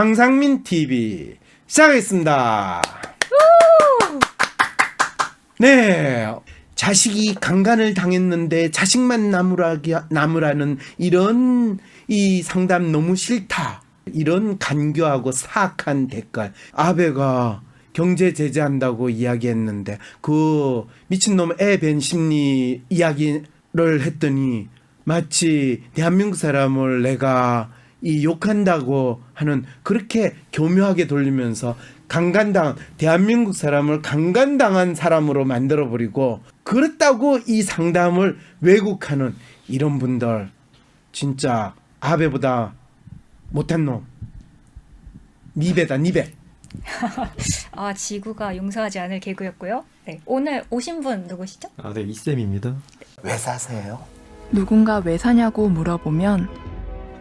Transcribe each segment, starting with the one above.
황상민 TV 시작하겠습니다. 네, 자식이 강간을 당했는데 자식만 나무라는 이런 이 상담 너무 싫다. 이런 간교하고 사악한 댓글. 아베가 경제 제재한다고 이야기했는데 그 미친놈 애벤 심리 이야기를 했더니 마치 대한민국 사람을 내가 이 욕한다고 하는 그렇게 교묘하게 돌리면서 대한민국 사람을 강간당한 사람으로 만들어버리고 그렇다고 이 상담을 왜곡하는 이런 분들 진짜 아베보다 못한 놈 니베다 니베. 아, 지구가 용서하지 않을 개그였고요. 네, 오늘 오신 분 누구시죠? 네, 이쌤입니다. 왜 사세요? 누군가 왜 사냐고 물어보면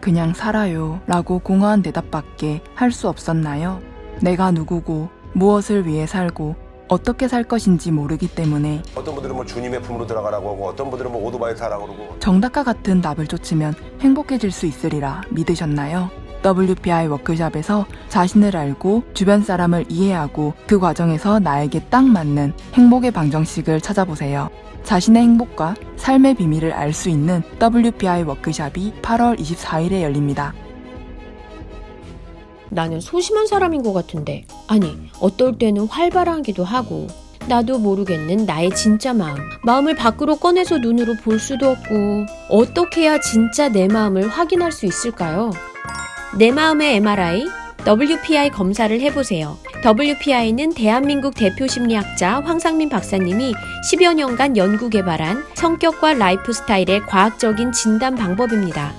그냥 살아요 라고 공허한 대답밖에 할 수 없었나요? 내가 누구고 무엇을 위해 살고 어떻게 살 것인지 모르기 때문에 어떤 분들은 뭐 주님의 품으로 들어가라고 하고 어떤 분들은 뭐 오토바이 타라고 그러고 정답과 같은 답을 쫓으면 행복해질 수 있으리라 믿으셨나요? WPI 워크숍에서 자신을 알고 주변 사람을 이해하고 그 과정에서 나에게 딱 맞는 행복의 방정식을 찾아보세요. 자신의 행복과 삶의 비밀을 알 수 있는 WPI 워크숍이 8월 24일에 열립니다. 나는 소심한 사람인 것 같은데, 아니, 어떨 때는 활발하기도 하고, 나도 모르겠는 나의 진짜 마음을 밖으로 꺼내서 눈으로 볼 수도 없고, 어떻게 해야 진짜 내 마음을 확인할 수 있을까요? 내 마음의 MRI, WPI 검사를 해보세요. WPI는 대한민국 대표 심리학자 황상민 박사님이 10여 년간 연구 개발한 성격과 라이프 스타일의 과학적인 진단 방법입니다.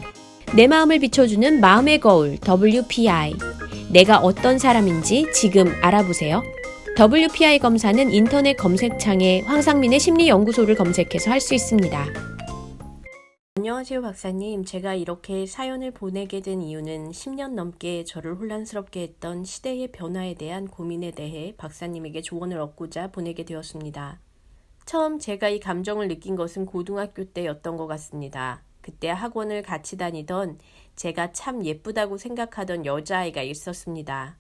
내 마음을 비춰주는 마음의 거울 WPI. 내가 어떤 사람인지 지금 알아보세요. WPI 검사는 인터넷 검색창에 황상민의 심리연구소를 검색해서 할 수 있습니다. 안녕하세요 박사님. 제가 이렇게 사연을 보내게 된 이유는 10년 넘게 저를 혼란스럽게 했던 시대의 변화에 대한 고민에 대해 박사님에게 조언을 얻고자 보내게 되었습니다. 처음 제가 이 감정을 느낀 것은 고등학교 때였던 것 같습니다. 그때 학원을 같이 다니던 제가 참 예쁘다고 생각하던 여자아이가 있었습니다.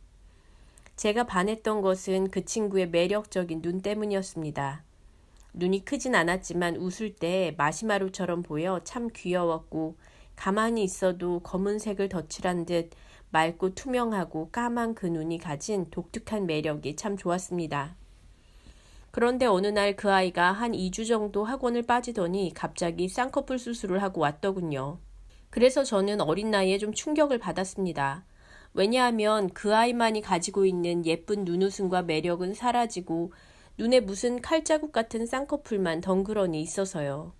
제가 반했던 것은 그 친구의 매력적인 눈 때문이었습니다. 눈이 크진 않았지만 웃을 때 마시마로처럼 보여 참 귀여웠고 가만히 있어도 검은색을 덧칠한 듯 맑고 투명하고 까만 그 눈이 가진 독특한 매력이 참 좋았습니다. 그런데 어느 날 그 아이가 한 2주 정도 학원을 빠지더니 갑자기 쌍꺼풀 수술을 하고 왔더군요. 그래서 저는 어린 나이에 좀 충격을 받았습니다. 왜냐하면 그 아이만이 가지고 있는 예쁜 눈웃음과 매력은 사라지고 눈에 무슨 칼자국 같은 쌍꺼풀만 덩그러니 있어서요.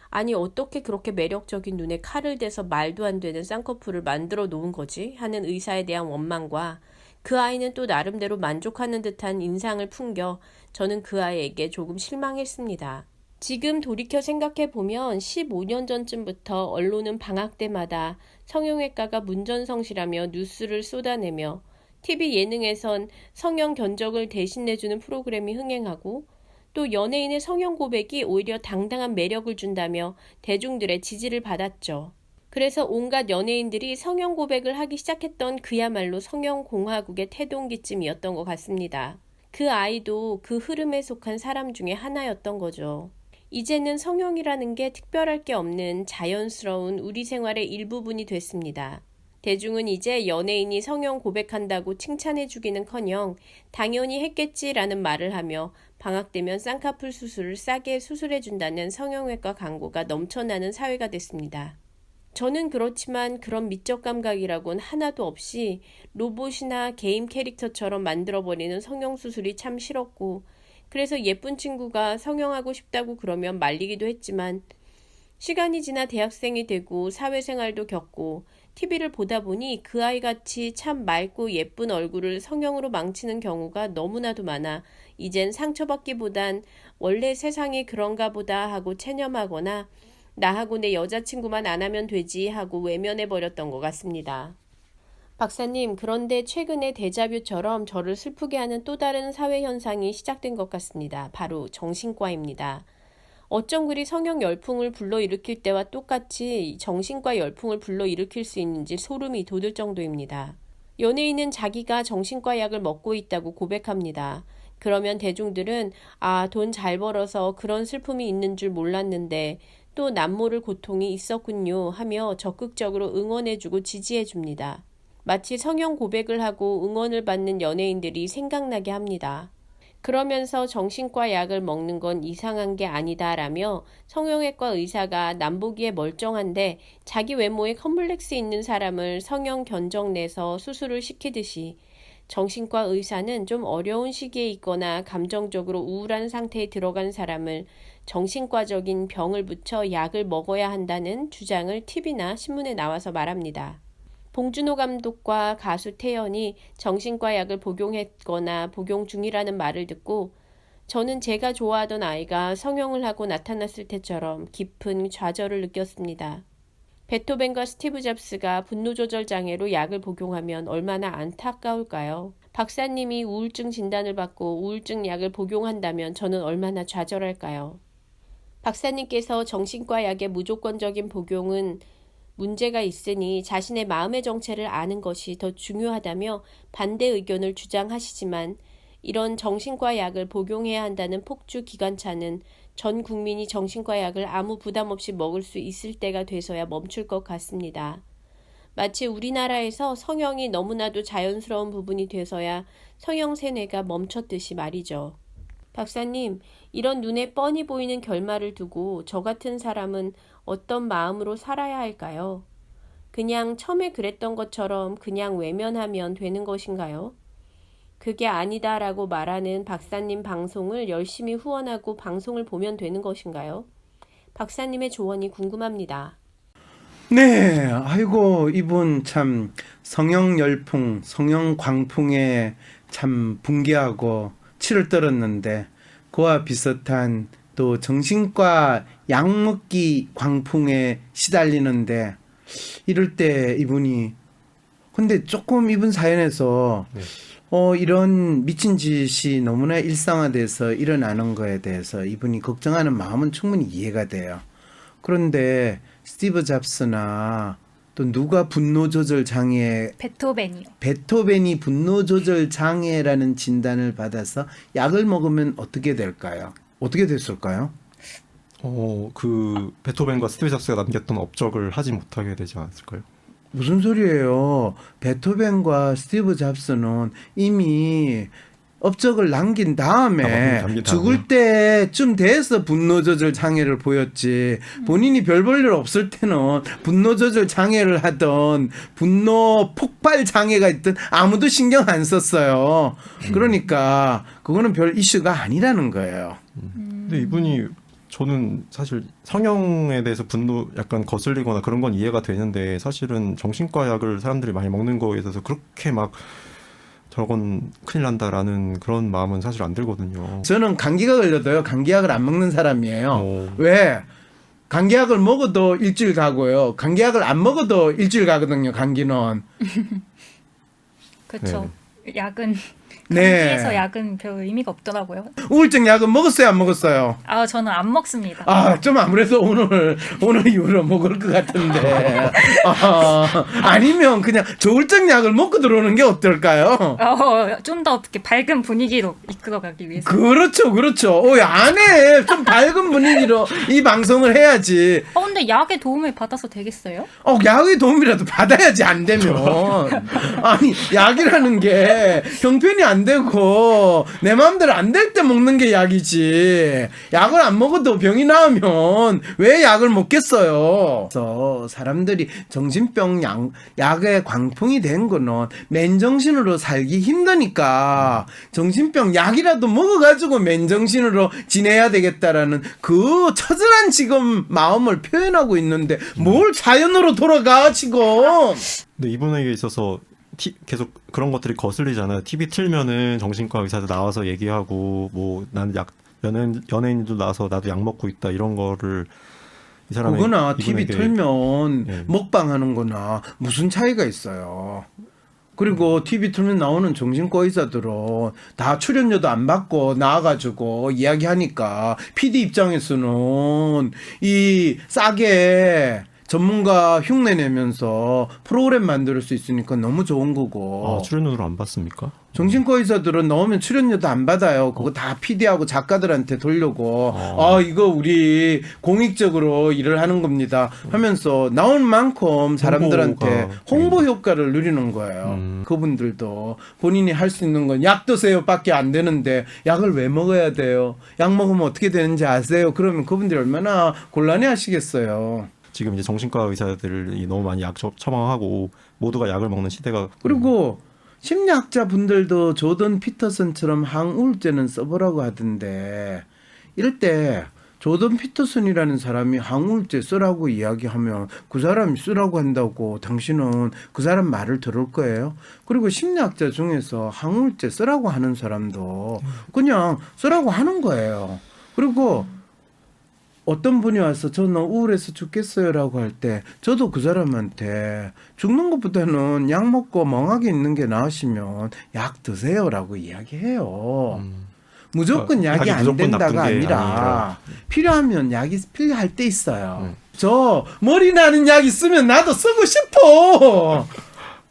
아니 어떻게 그렇게 매력적인 눈에 칼을 대서 말도 안 되는 쌍꺼풀을 만들어 놓은 거지? 하는 의사에 대한 원망과 그 아이는 또 나름대로 만족하는 듯한 인상을 풍겨 저는 그 아이에게 조금 실망했습니다. 지금 돌이켜 생각해보면 15년 전쯤부터 언론은 방학 때마다 성형외과가 문전성시라며 뉴스를 쏟아내며 TV 예능에선 성형 견적을 대신내주는 프로그램이 흥행하고 또 연예인의 성형 고백이 오히려 당당한 매력을 준다며 대중들의 지지를 받았죠. 그래서 온갖 연예인들이 성형 고백을 하기 시작했던 그야말로 성형공화국의 태동기쯤이었던 것 같습니다. 그 아이도 그 흐름에 속한 사람 중에 하나였던 거죠. 이제는 성형이라는 게 특별할 게 없는 자연스러운 우리 생활의 일부분이 됐습니다. 대중은 이제 연예인이 성형 고백한다고 칭찬해주기는커녕 당연히 했겠지라는 말을 하며 방학 되면 쌍꺼풀 수술을 싸게 수술해준다는 성형외과 광고가 넘쳐나는 사회가 됐습니다. 저는 그렇지만 그런 미적 감각이라곤 하나도 없이 로봇이나 게임 캐릭터처럼 만들어버리는 성형수술이 참 싫었고 그래서 예쁜 친구가 성형하고 싶다고 그러면 말리기도 했지만 시간이 지나 대학생이 되고 사회생활도 겪고 TV를 보다 보니 그 아이같이 참 맑고 예쁜 얼굴을 성형으로 망치는 경우가 너무나도 많아 이젠 상처받기보단 원래 세상이 그런가 보다 하고 체념하거나 나하고 내 여자친구만 안 하면 되지 하고 외면해버렸던 것 같습니다. 박사님, 그런데 최근에 데자뷰처럼 저를 슬프게 하는 또 다른 사회 현상이 시작된 것 같습니다. 바로 정신과입니다. 어쩜 그리 성형 열풍을 불러일으킬 때와 똑같이 정신과 열풍을 불러일으킬 수 있는지 소름이 돋을 정도입니다. 연예인은 자기가 정신과 약을 먹고 있다고 고백합니다. 그러면 대중들은 돈 잘 벌어서 그런 슬픔이 있는 줄 몰랐는데 또 남모를 고통이 있었군요 하며 적극적으로 응원해주고 지지해줍니다. 마치 성형 고백을 하고 응원을 받는 연예인들이 생각나게 합니다. 그러면서 정신과 약을 먹는 건 이상한 게 아니다라며 성형외과 의사가 남보기에 멀쩡한데 자기 외모에 컴플렉스 있는 사람을 성형 견적 내서 수술을 시키듯이 정신과 의사는 좀 어려운 시기에 있거나 감정적으로 우울한 상태에 들어간 사람을 정신과적인 병을 붙여 약을 먹어야 한다는 주장을 TV나 신문에 나와서 말합니다. 봉준호 감독과 가수 태연이 정신과 약을 복용했거나 복용 중이라는 말을 듣고 저는 제가 좋아하던 아이가 성형을 하고 나타났을 때처럼 깊은 좌절을 느꼈습니다. 베토벤과 스티브 잡스가 분노조절 장애로 약을 복용하면 얼마나 안타까울까요? 박사님이 우울증 진단을 받고 우울증 약을 복용한다면 저는 얼마나 좌절할까요? 박사님께서 정신과 약의 무조건적인 복용은 문제가 있으니 자신의 마음의 정체를 아는 것이 더 중요하다며 반대 의견을 주장하시지만 이런 정신과 약을 복용해야 한다는 폭주 기관차는 전 국민이 정신과 약을 아무 부담 없이 먹을 수 있을 때가 돼서야 멈출 것 같습니다. 마치 우리나라에서 성형이 너무나도 자연스러운 부분이 돼서야 성형 세뇌가 멈췄듯이 말이죠. 박사님, 이런 눈에 뻔히 보이는 결말을 두고 저 같은 사람은 어떤 마음으로 살아야 할까요? 그냥 처음에 그랬던 것처럼 그냥 외면하면 되는 것인가요? 그게 아니다라고 말하는 박사님 방송을 열심히 후원하고 방송을 보면 되는 것인가요? 박사님의 조언이 궁금합니다. 네, 아이고 이분 참 성형 열풍, 성형 광풍에 참 붕괴하고 치를 떨었는데 그와 비슷한 또 정신과 약 먹기 광풍에 시달리는데 이럴 때 이분이 근데 조금 이분 사연에서 이런 미친 짓이 너무나 일상화돼서 일어나는 거에 대해서 이분이 걱정하는 마음은 충분히 이해가 돼요. 그런데 스티브 잡스나 또 누가 분노 조절 장애 베토벤이요. 베토벤이 분노 조절 장애라는 진단을 받아서 약을 먹으면 어떻게 될까요? 어떻게 됐을까요? 그 베토벤과 스티브 잡스가 남겼던 업적을 하지 못하게 되지 않았을까요? 무슨 소리예요? 베토벤과 스티브 잡스는 이미 업적을 남긴 다음에 죽을 때쯤 돼서 분노 조절 장애를 보였지 본인이 별 볼 일 없을 때는 분노 조절 장애를 하던 분노 폭발 장애가 있든 아무도 신경 안 썼어요. 그러니까 그거는 별 이슈가 아니라는 거예요. 근데 이분이 저는 사실 성형에 대해서 분노 약간 거슬리거나 그런 건 이해가 되는데 사실은 정신과 약을 사람들이 많이 먹는 거에 있어서 그렇게 막 저건 큰일 난다라는 그런 마음은 사실 안 들거든요. 저는 감기가 걸려도요. 감기약을 안 먹는 사람이에요. 왜? 감기약을 먹어도 일주일 가고요. 감기약을 안 먹어도 일주일 가거든요. 감기는. 그렇죠. 약은 네. 감기에서 약은 별 의미가 없더라고요. 우울증 약은 먹었어요, 안 먹었어요? 저는 안 먹습니다. 좀 아무래도 오늘 이후로 먹을 것 같은데. 아니면 그냥 조울증 약을 먹고 들어오는 게 어떨까요? 좀 더 이렇게 밝은 분위기로 이끌어가기 위해서. 그렇죠. 안에 좀 밝은 분위기로 이 방송을 해야지. 근데 약의 도움을 받아서 되겠어요? 약의 도움이라도 받아야지, 안 되면. 아니, 약이라는 게 형편이 안 되고 내 마음대로 안 될 때 먹는 게 약이지. 약을 안 먹어도 병이 나으면 왜 약을 먹겠어요? 그래서 사람들이 정신병 약의 광풍이 된 거는 맨정신으로 살기 힘드니까 정신병 약이라도 먹어가지고 맨정신으로 지내야 되겠다라는 그 처절한 지금 마음을 표현하고 있는데 뭘 자연으로 돌아가 지금. 근데 이분에게 있어서 계속 그런 것들이 거슬리잖아요. TV 틀면은 정신과 의사도 나와서 얘기하고 뭐 나는 연예인도 나와서 나도 약 먹고 있다 이런 거를 이 사람이 그거나 TV 틀면 네. 먹방하는 거나 무슨 차이가 있어요. 그리고 TV 틀면 나오는 정신과 의사들은 다 출연료도 안 받고 나와가지고 이야기하니까 PD 입장에서는 이 싸게 전문가 흉내 내면서 프로그램 만들 수 있으니까 너무 좋은 거고. 아, 출연료를 안 받습니까? 정신과 의사들은 나오면 출연료도 안 받아요. 그거 다 PD하고 작가들한테 돌려고. 이거 우리 공익적으로 일을 하는 겁니다. 하면서 나온 만큼 사람들한테 홍보 효과를 누리는 거예요. 그분들도 본인이 할 수 있는 건 약 드세요 밖에 안 되는데 약을 왜 먹어야 돼요? 약 먹으면 어떻게 되는지 아세요? 그러면 그분들이 얼마나 곤란해 하시겠어요. 지금 이제 정신과 의사들이 너무 많이 약 처방하고 모두가 약을 먹는 시대가 그리고 심리학자 분들도 조던 피터슨처럼 항우울제는 써보라고 하던데 이럴 때 조던 피터슨이라는 사람이 항우울제 쓰라고 이야기하면 그 사람이 쓰라고 한다고 당신은 그 사람 말을 들을 거예요. 그리고 심리학자 중에서 항우울제 쓰라고 하는 사람도 그냥 쓰라고 하는 거예요. 그리고 어떤 분이 와서 저는 우울해서 죽겠어요라고 할 때 저도 그 사람한테 죽는 것보다는 약 먹고 멍하게 있는 게 나으시면 약 드세요라고 이야기해요. 무조건 약이 안 무조건 된다가 나쁜 게 아니라 필요하면 약이 필요할 때 있어요. 저 머리 나는 약 있으면 나도 쓰고 싶어.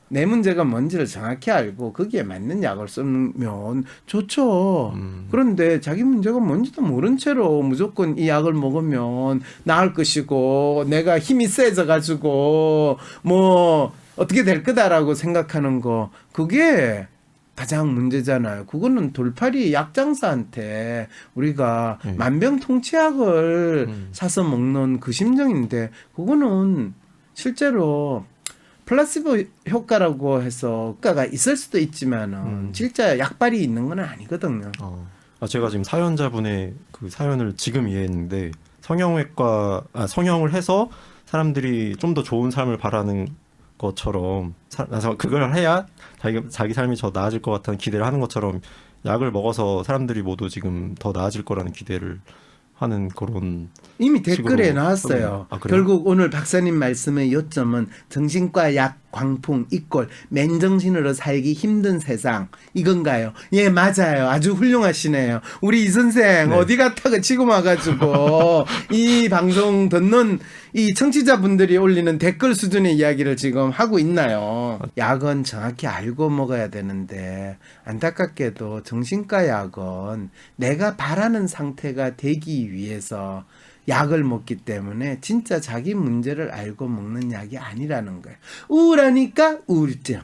내 문제가 뭔지를 정확히 알고 거기에 맞는 약을 쓰면 좋죠. 그런데 자기 문제가 뭔지도 모른 채로 무조건 이 약을 먹으면 나을 것이고 내가 힘이 세져가지고 뭐 어떻게 될 거다라고 생각하는 거 그게 가장 문제잖아요. 그거는 돌팔이 약장사한테 우리가 만병통치약을 사서 먹는 그 심정인데 그거는 실제로 플라시보 효과라고 해서 효과가 있을 수도 있지만은 진짜 약발이 있는 건 아니거든요. 제가 지금 사연자분의 그 사연을 지금 이해했는데 성형을 해서 사람들이 좀 더 좋은 삶을 바라는 것처럼 그걸 해야 자기 삶이 더 나아질 것 같다는 기대를 하는 것처럼 약을 먹어서 사람들이 모두 지금 더 나아질 거라는 기대를 하는 그런 이미 댓글에 식으로 나왔어요. 아, 그래요? 결국 오늘 박사님 말씀의 요점은 정신과 약, 광풍, 이꼴, 맨정신으로 살기 힘든 세상 이건가요? 예, 맞아요. 아주 훌륭하시네요. 우리 이 선생 네. 어디 갔다가 지금 와가지고 이 방송 듣는 이 청취자분들이 올리는 댓글 수준의 이야기를 지금 하고 있나요? 약은 정확히 알고 먹어야 되는데 안타깝게도 정신과 약은 내가 바라는 상태가 되기 위해서 약을 먹기 때문에 진짜 자기 문제를 알고 먹는 약이 아니라는 거예요. 우울하니까 우울증.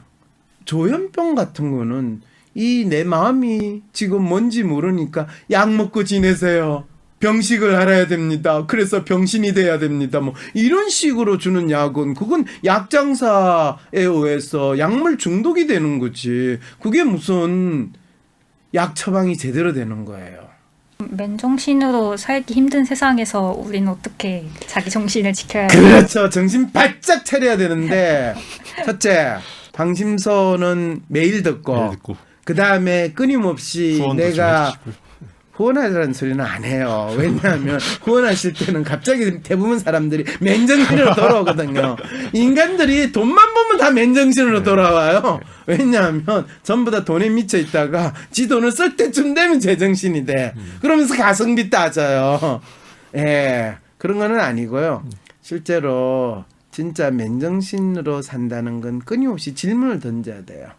조현병 같은 거는 이 내 마음이 지금 뭔지 모르니까 약 먹고 지내세요. 병식을 알아야 됩니다. 그래서 병신이 돼야 됩니다. 뭐 이런 식으로 주는 약은 그건 약장사에 의해서 약물 중독이 되는 거지. 그게 무슨 약 처방이 제대로 되는 거예요. 맨정신으로 살기 힘든 세상에서 우리는 어떻게 자기 정신을 지켜야 돼? 그렇죠. 정신 바짝 차려야 되는데 첫째, 방심서는 매일 듣고 그 다음에 끊임없이 후원도 내가 좀 해주시고요. 후원하라는 소리는 안 해요. 왜냐하면 후원하실 때는 갑자기 대부분 사람들이 맨정신으로 돌아오거든요. 인간들이 돈만 보면 다 맨정신으로 돌아와요. 왜냐하면 전부 다 돈에 미쳐 있다가 지 돈을 쓸 때쯤 되면 제정신이 돼. 그러면서 가성비 따져요. 예, 그런 거는 아니고요. 실제로 진짜 맨정신으로 산다는 건 끊임없이 질문을 던져야 돼요.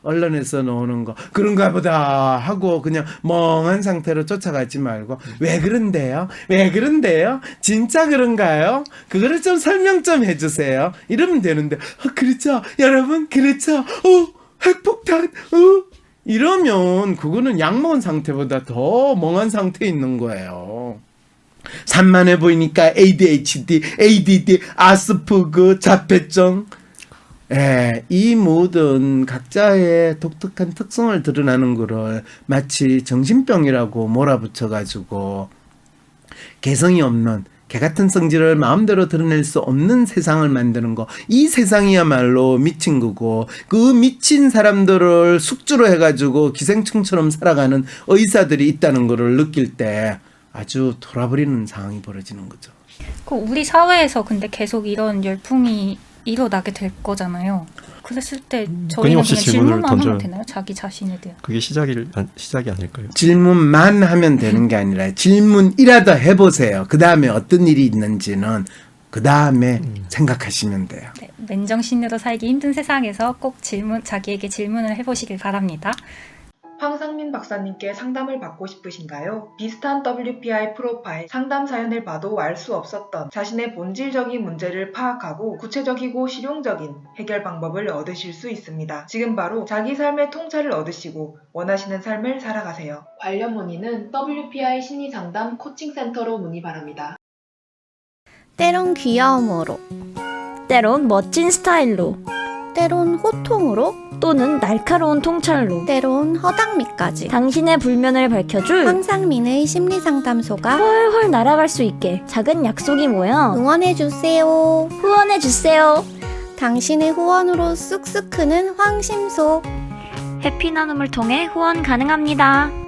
언론에서 나오는 거 그런가 보다 하고 그냥 멍한 상태로 쫓아가지 말고 왜 그런데요? 왜 그런데요? 진짜 그런가요? 그거를 좀 설명 좀 해주세요. 이러면 되는데 그렇죠 여러분 그렇죠 핵폭탄 이러면 그거는 약 먹은 상태보다 더 멍한 상태에 있는 거예요. 산만해 보이니까 ADHD, ADD, 아스퍼거, 자폐증 이 모든 각자의 독특한 특성을 드러나는 거를 마치 정신병이라고 몰아붙여가지고 개성이 없는 개 같은 성질을 마음대로 드러낼 수 없는 세상을 만드는 거. 이 세상이야말로 미친 거고 그 미친 사람들을 숙주로 해가지고 기생충처럼 살아가는 의사들이 있다는 거를 느낄 때 아주 돌아버리는 상황이 벌어지는 거죠. 그 우리 사회에서 근데 계속 이런 열풍이 일어나게 될 거잖아요. 그랬을 때 저희는 끊임없이 그냥 질문을 질문만 하면 던져요. 되나요? 자기 자신에 대한. 그게 시작이 아닐까요? 질문만 하면 되는 게 아니라 질문이라도 해보세요. 그 다음에 어떤 일이 있는지는 그 다음에 생각하시면 돼요. 네, 맨정신으로 살기 힘든 세상에서 꼭 자기에게 질문을 해보시길 바랍니다. 황상민 박사님께 상담을 받고 싶으신가요? 비슷한 WPI 프로파일 상담 사연을 봐도 알 수 없었던 자신의 본질적인 문제를 파악하고 구체적이고 실용적인 해결 방법을 얻으실 수 있습니다. 지금 바로 자기 삶의 통찰을 얻으시고 원하시는 삶을 살아가세요. 관련 문의는 WPI 심리상담 코칭센터로 문의 바랍니다. 때론 귀여움으로, 때론 멋진 스타일로, 때론 호통으로, 또는 날카로운 통찰로, 때론 허당미까지 당신의 불면을 밝혀줄 황상민의 심리상담소가 훨훨 날아갈 수 있게 작은 약속이 모여 응원해주세요. 후원해주세요. 당신의 후원으로 쑥쑥 크는 황심소. 해피 나눔을 통해 후원 가능합니다.